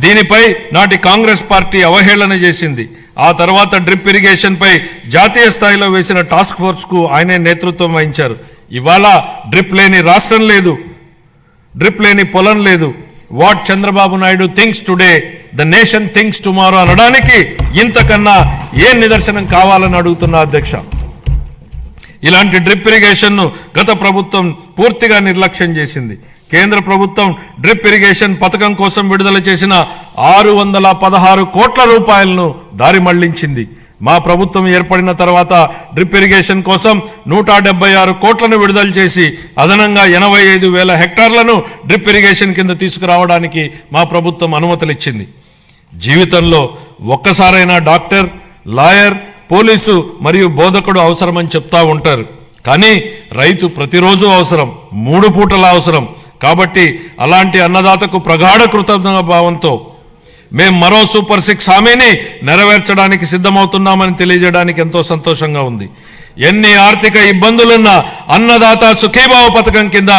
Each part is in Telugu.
దీనిపై నాటి కాంగ్రెస్ పార్టీ అవహేళన చేసింది. ఆ తర్వాత డ్రిప్ ఇరిగేషన్ పై జాతీయ స్థాయిలో వేసిన టాస్క్ ఫోర్స్ కు ఆయనే నేతృత్వం వహించారు. ఇవాళ డ్రిప్ లేని రాష్ట్రం లేదు, డ్రిప్ లేని పొలం లేదు. What Chandrababu Naidu thinks today the nation thinks tomorrow అనడానికి ఇంతకన్నా ఏ నిదర్శనం కావాలని అడుగుతున్నా అధ్యక్ష. ఇలాంటి డ్రిప్ ఇరిగేషన్ ను గత ప్రభుత్వం పూర్తిగా నిర్లక్ష్యం చేసింది. కేంద్ర ప్రభుత్వం డ్రిప్ ఇరిగేషన్ పథకం కోసం విడుదల చేసిన 616 కోట్ల రూపాయలను దారి మళ్లించింది. మా ప్రభుత్వం ఏర్పడిన తర్వాత డ్రిప్ ఇరిగేషన్ కోసం 176 కోట్లను విడుదల చేసి అదనంగా 85,000 హెక్టార్లను డ్రిప్ ఇరిగేషన్ కింద తీసుకురావడానికి మా ప్రభుత్వం అనుమతులిచ్చింది. జీవితంలో ఒక్కసారైనా డాక్టర్, లాయర్, పోలీసు మరియు బోధకుడు అవసరమని చెప్తా ఉంటారు. కానీ రైతు ప్రతిరోజు అవసరం, 3 పూటల అవసరం. కాబట్టి అలాంటి అన్నదాతకు ప్రగాఢ కృతజ్ఞతా భావంతో మేము మరో సూపర్ 6 హామీని నెరవేర్చడానికి సిద్ధమవుతున్నామని తెలియజేయడానికి ఎంతో సంతోషంగా ఉంది. ఎన్ని ఆర్థిక ఇబ్బందులున్నా అన్నదాత సుఖీభావ పథకం కింద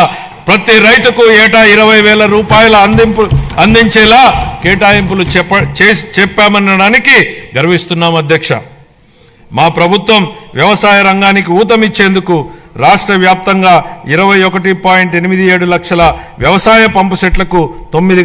ప్రతి రైతుకు ఏటా 20,000 రూపాయల అందించేలా కేటాయింపులు చెప్పామనడానికి గర్విస్తున్నాం అధ్యక్ష. మా ప్రభుత్వం వ్యవసాయ రంగానికి ఊతమిచ్చేందుకు రాష్ట్ర వ్యాప్తంగా 21.87 లక్షల వ్యవసాయ పంపు సెట్లకు 9